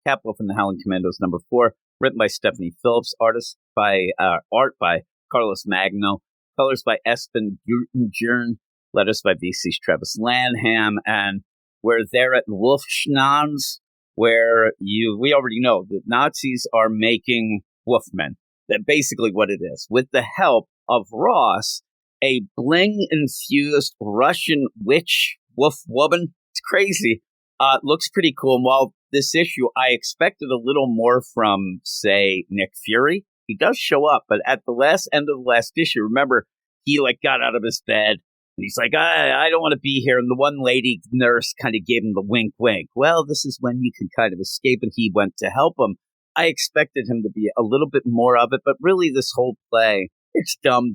Capwolf and the Howling Commandos #4, written by Stephanie Phillips, art by Carlos Magno, colors by Espen Guttenjern, letters by VC's Travis Lanham, and we're there at Wolfschnans, where we already know that Nazis are making Wolfmen. That's basically what it is. With the help of Ross, a bling-infused Russian witch wolf woman. It's crazy. Looks pretty cool. And while this issue, I expected a little more from, say, Nick Fury. He does show up, but at the end of the last issue, remember, he got out of his bed, and he's like, I don't want to be here. And the one lady nurse kind of gave him the wink, wink. Well, this is when you can kind of escape, and he went to help him. I expected him to be a little bit more of it, but really this whole play, it's dumb.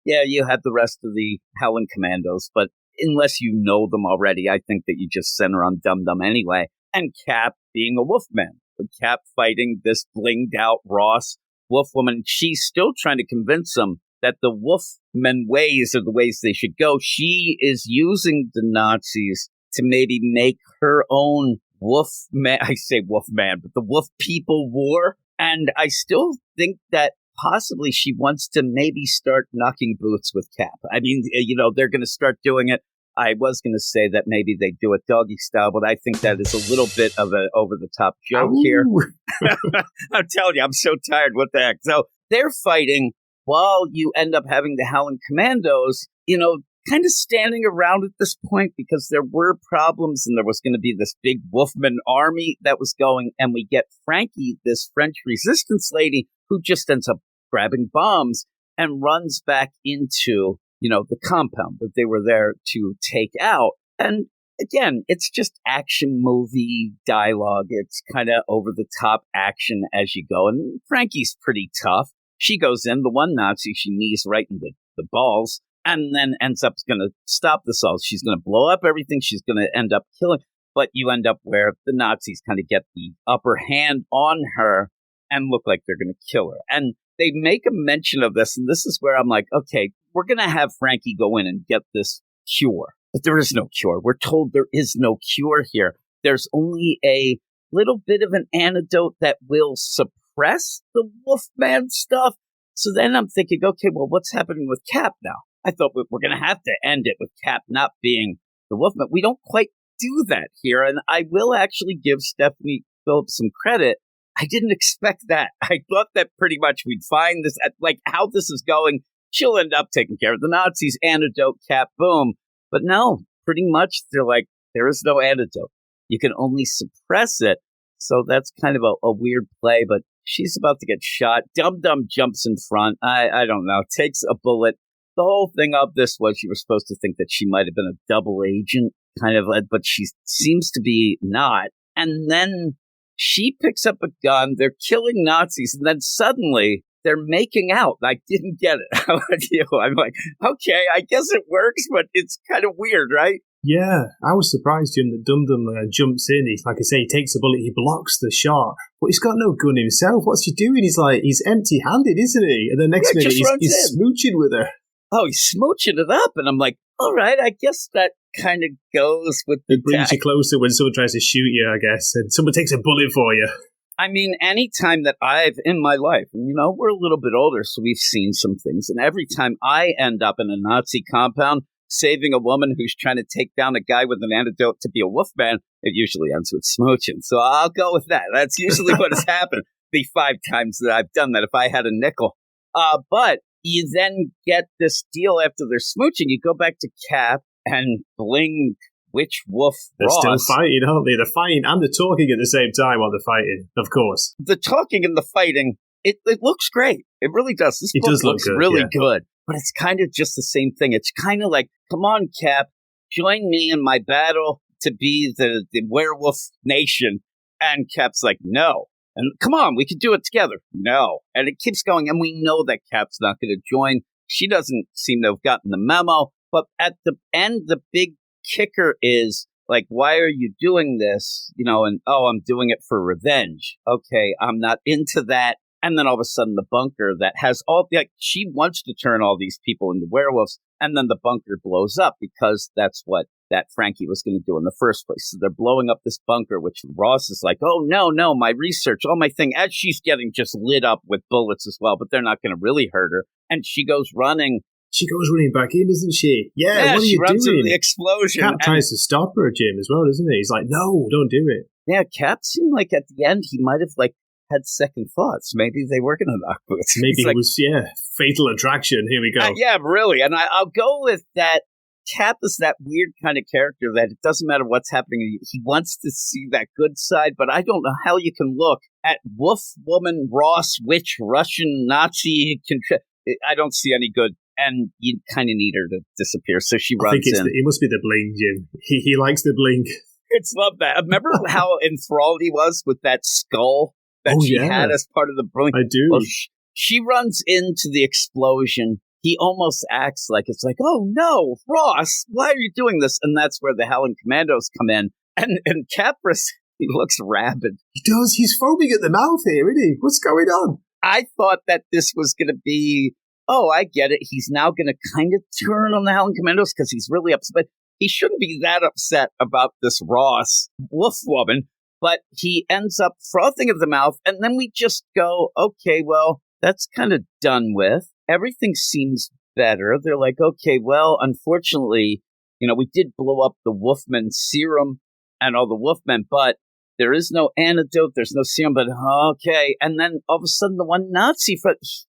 Yeah, you had the rest of the Howling Commandos, but unless you know them already, I think that you just center on Dum Dum anyway. And Cap being a Wolfman. Cap fighting this blinged out Ross Wolfwoman. She's still trying to convince him that the Wolfman ways are the ways they should go. She is using the Nazis to maybe make her own Wolfman. I say Wolfman, but the Wolf People War. And I still think that possibly she wants to maybe start knocking boots with Cap. I mean, they're going to start doing it. I was going to say that maybe they do it doggy style, but I think that is a little bit of an over-the-top joke here. I'm telling you, I'm so tired. What the heck? So they're fighting while you end up having the Howling Commandos, kind of standing around at this point because there were problems and there was going to be this big Wolfman army that was going, and we get Frankie, this French resistance lady, who just ends up grabbing bombs and runs back into, the compound that they were there to take out. And again, it's just action movie dialogue. It's kind of over the top action as you go. And Frankie's pretty tough. She goes in, the one Nazi, she knees right in the balls, and then ends up going to stop this all. She's going to blow up everything. She's going to end up killing. But you end up where the Nazis kind of get the upper hand on her and look like they're going to kill her. And they make a mention of this, and this is where I'm like, okay, we're going to have Frankie go in and get this cure. But there is no cure. We're told there is no cure here. There's only a little bit of an antidote that will suppress the Wolfman stuff. So then I'm thinking, okay, well, what's happening with Cap now? I thought we're going to have to end it with Cap not being the Wolfman. We don't quite do that here, and I will actually give Stephanie Phillips some credit. I didn't expect that. I thought that pretty much we'd find this, how this is going, she'll end up taking care of the Nazis, antidote, Cap, boom. But no, pretty much they're like, there is no antidote. You can only suppress it. So that's kind of a weird play, but she's about to get shot. Dum Dum jumps in front. I don't know, takes a bullet. The whole thing of this was you were supposed to think that she might have been a double agent, but she seems to be not. And then she picks up a gun. They're killing Nazis, and then suddenly they're making out. I didn't get it. How about you? I'm like, okay, I guess it works, but it's kind of weird, right? Yeah, I was surprised, Jim, that Dum Dum jumps in. He's, like I say, he takes a bullet, he blocks the shot, but he's got no gun himself. What's he doing? He's empty-handed, isn't he? And the next minute, he's smooching with her. Oh, he's smooching it up, and I'm like, all right, I guess that kind of goes with the... It brings you closer when someone tries to shoot you, I guess, and someone takes a bullet for you. I mean, any time that in my life, and we're a little bit older, so we've seen some things, and every time I end up in a Nazi compound saving a woman who's trying to take down a guy with an antidote to be a Wolfman, it usually ends with smooching. So I'll go with that. That's usually what has happened the 5 times that I've done that if I had a nickel. But you then get this deal after they're smooching. You go back to Cap and Bling Witch Wolf Ross. They're still fighting, aren't they? They're fighting and they're talking at the same time while they're fighting, of course. The talking and the fighting, it looks great. It really does. This book looks really good. But it's kind of just the same thing. It's kind of like, come on, Cap, join me in my battle to be the werewolf nation. And Cap's like, no. And come on, we can do it together. No. And it keeps going. And we know that Cap's not going to join. She doesn't seem to have gotten the memo. But at the end, the big kicker is, like, why are you doing this? And, I'm doing it for revenge. Okay, I'm not into that. And then all of a sudden the bunker that has all, like, she wants to turn all these people into werewolves. And then the bunker blows up because that's what that Frankie was going to do in the first place. So they're blowing up this bunker, which Ross is like, oh, no, my research, all my thing, as she's getting just lit up with bullets as well, but they're not going to really hurt her. And she goes running. She goes running back in, doesn't she? Yeah, what are you doing? Into the explosion. Cap tries to stop her, Jim, as well, doesn't he? He's like, no, don't do it. Yeah, Cap seemed like at the end he might have had second thoughts. Maybe they were going to knock boots. Maybe it was, fatal attraction. Here we go. Yeah, really. And I'll go with that. Cap is that weird kind of character that it doesn't matter what's happening. He wants to see that good side, but I don't know how you can look at wolf, woman, Ross, witch, Russian, Nazi. I don't see any good. And you kind of need her to disappear, so she runs in. It must be the bling, Jim. He likes the bling. It's love that. Remember how enthralled he was with that skull that she had as part of the bling? I do. Well, she runs into the explosion. He almost acts like it's like, oh no, Ross, why are you doing this? And that's where the Howling Commandos come in. And Capris, he looks rabid. He does. He's foaming at the mouth here, isn't he? What's going on? I thought that this was going to be, oh, I get it. He's now going to kind of turn on the Howling Commandos because he's really upset. But he shouldn't be that upset about this Ross wolf woman. But he ends up frothing at the mouth. And then we just go, okay, well, that's kind of done with. Everything seems better. They're like, okay, well, unfortunately, we did blow up the Wolfman serum and all the Wolfmen, but there is no antidote. There's no serum, but okay. And then all of a sudden, the one Nazi,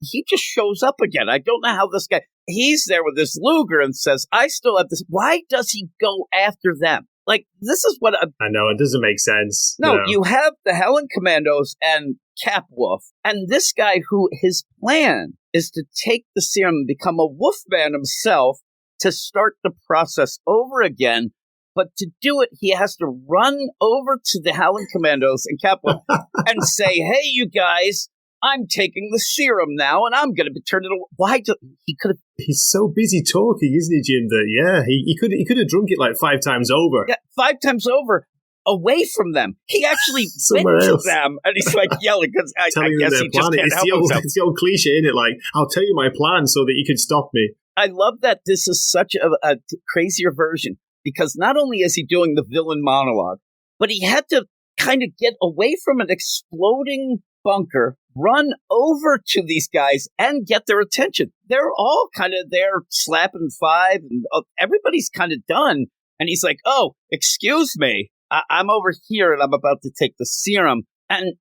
he just shows up again. I don't know how this guy, he's there with his Luger and says, I still have this. Why does he go after them? Like, this is what I know. It doesn't make sense. No, you have the Howling Commandos and Capwolf, and this guy who his plan is to take the serum and become a Wolfman himself to start the process over again. But to do it, he has to run over to the Howling Commandos and Capwolf and say, hey, you guys, I'm taking the serum now, and I'm going to be turned into... Why do... He could have... He's so busy talking, isn't he, Jim, that, he could have drunk it like 5 times over. Yeah, 5 times over, away from them. He actually went to them, and he's like yelling, because I guess he just can't help himself. It's the old cliche, isn't it? Like, I'll tell you my plan so that you can stop me. I love that this is such a crazier version, because not only is he doing the villain monologue, but he had to kind of get away from an exploding bunker, run over to these guys and get their attention. They're all kind of there slapping 5 and everybody's kind of done. And he's like, oh, excuse me. I'm over here and I'm about to take the serum. And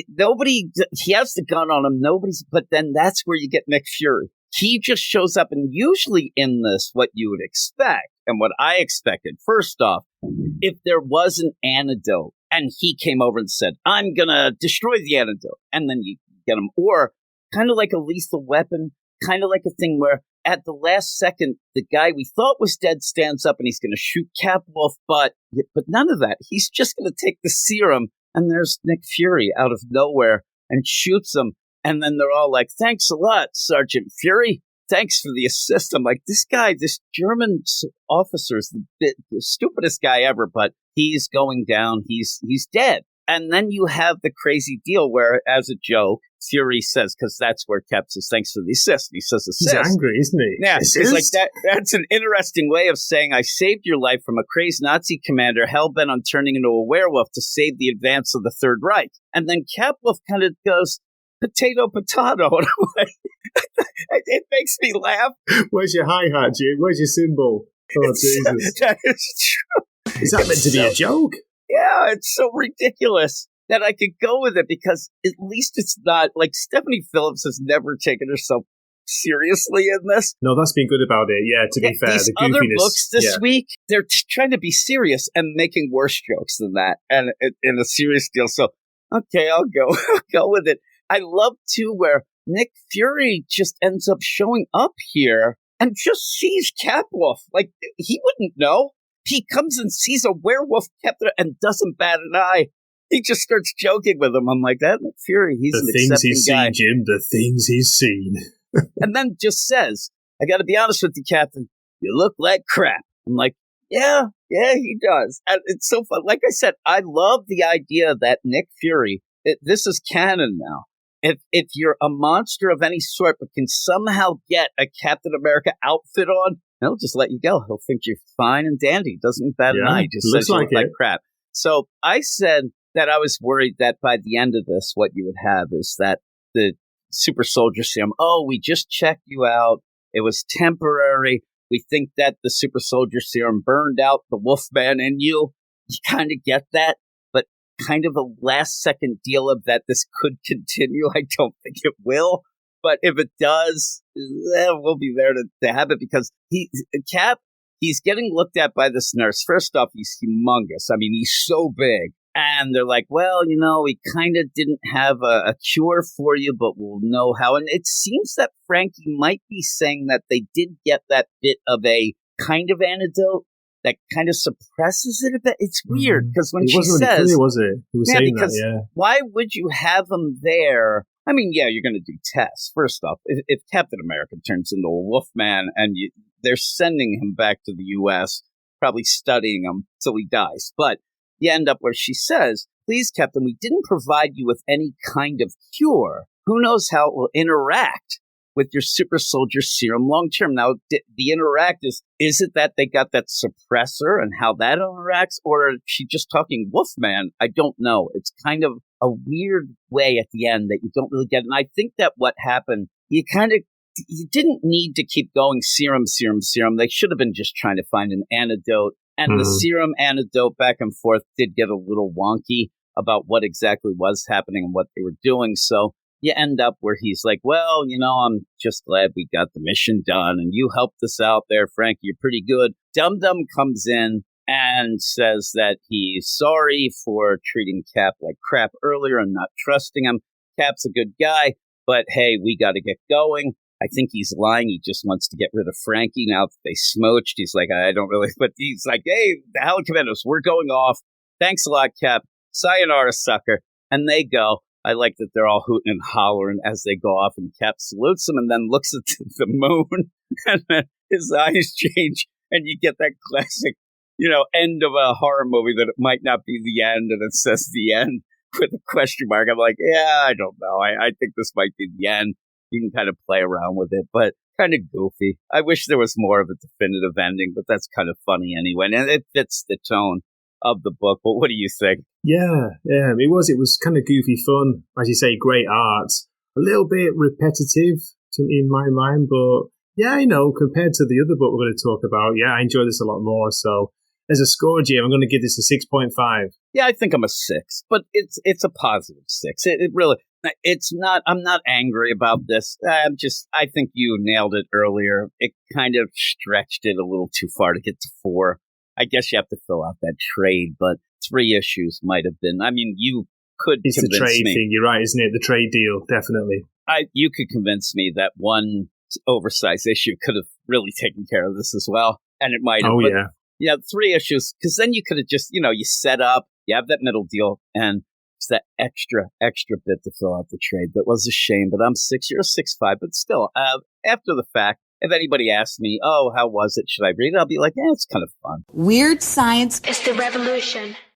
nobody, he has the gun on him. But then that's where you get Nick Fury. He just shows up, and usually in this, what you would expect and what I expected, first off, if there was an antidote, and he came over and said, I'm going to destroy the antidote. And then you get him. Or kind of like a lethal weapon, kind of like a thing where at the last second, the guy we thought was dead stands up and he's going to shoot Capwolf. But none of that. He's just going to take the serum. And there's Nick Fury out of nowhere and shoots him. And then they're all like, thanks a lot, Sergeant Fury. Thanks for the assist. I'm like, this guy, this German officer is the stupidest guy ever, but he's going down. He's dead. And then you have the crazy deal where, as a joke, Fury says, because that's where Cap says, thanks for the assist. He says assist. He's angry, isn't he? Yeah, it's like that. That's an interesting way of saying, I saved your life from a crazed Nazi commander hell-bent on turning into a werewolf to save the advance of the Third Reich. And then Capwolf kind of goes, potato. It makes me laugh. Where's your hi-hat, Jim? Where's your cymbal? Oh, Jesus. That is true. Is that meant to be a joke? Yeah, it's so ridiculous that I could go with it, because at least it's not like Stephanie Phillips has never taken herself seriously in this. No, that's been good about it. Yeah, to be fair. These other books this week, they're trying to be serious and making worse jokes than that, and in a serious deal. So, okay, I'll go with it. I love, too, where Nick Fury just ends up showing up here and just sees Capwolf. Like, he wouldn't know. He comes and sees a werewolf captain and doesn't bat an eye. He just starts joking with him. I'm like, that Nick Fury, he's an accepting guy. The things he's seen, Jim, the things he's seen. And then just says, I got to be honest with you, Captain, you look like crap. I'm like, yeah, he does. And it's so fun. Like I said, I love the idea that Nick Fury, this is canon now. if you're a monster of any sort but can somehow get a Captain America outfit on, he'll just let you go. He'll think you're fine and dandy. Doesn't bat an eye. Just says you look like crap. So I said that I was worried that by the end of this, what you would have is that the super soldier serum, we just checked you out. It was temporary. We think that the super soldier serum burned out the Wolfman in you. You kind of get that, but kind of a last second deal of that this could continue. I don't think it will, but if it does, we'll be there to have it because he's getting looked at by this nurse. First off, he's humongous. I mean, he's so big. And they're like, well, we kind of didn't have a cure for you, but we'll know how. And it seems that Frankie might be saying that they did get that bit of a kind of antidote that kind of suppresses it a bit. It's weird because when she says, really clear, was it? He was saying that, yeah. Why would you have him there? I mean, yeah, you're going to do tests. First off, if Captain America turns into a Wolfman and they're sending him back to the U.S., probably studying him till he dies, but you end up where she says, please, Captain, we didn't provide you with any kind of cure. Who knows how it will interact with your super soldier serum long term? Now, the interact is it that they got that suppressor and how that interacts? Or is she just talking Wolfman? I don't know. It's kind of a weird way at the end that you don't really get. And I think that what happened, you didn't need to keep going serum. They should have been just trying to find an antidote. And the serum antidote back and forth did get a little wonky about what exactly was happening and what they were doing. So you end up where he's like, well, I'm just glad we got the mission done. And you helped us out there, Frankie. You're pretty good. Dum Dum comes in and says that he's sorry for treating Cap like crap earlier and not trusting him. Cap's a good guy, but hey, we got to get going. I think he's lying. He just wants to get rid of Frankie. Now that they smooched, he's like, I don't really. But he's like, hey, the Howling Commandos, we're going off. Thanks a lot, Cap. Sayonara, sucker. And they go. I like that they're all hooting and hollering as they go off. And Cap salutes them and then looks at the moon. And then his eyes change. And you get that classic, end of a horror movie that it might not be the end. And it says the end with a question mark. I'm like, yeah, I don't know. I think this might be the end. You can kind of play around with it, but kind of goofy. I wish there was more of a definitive ending, but that's kind of funny anyway. And it fits the tone of the book. But what do you think? Yeah, it was kind of goofy fun. As you say, great art. A little bit repetitive in my mind, but yeah, compared to the other book we're going to talk about, yeah, I enjoy this a lot more. So as a score, Jim, I'm going to give this a 6.5. Yeah, I think I'm a 6, but it's a positive 6. It really... It's not, I'm not angry about this. I think you nailed it earlier. It kind of stretched it a little too far to get to 4. I guess you have to fill out that trade, but 3 issues might have been. I mean, you could convince me. It's the trade thing. You're right, isn't it? The trade deal, definitely. You could convince me that one oversized issue could have really taken care of this as well. And it might have. Oh, but, yeah. Yeah, 3 issues, because then you could have just, you set up, you have that middle deal, and it's that extra bit to fill out the trade. That was a shame, but I'm 6, you're a 6.5. But still, after the fact, if anybody asks me, oh, how was it? Should I read it? I'll be like, yeah, it's kind of fun. Weird science is the revolution.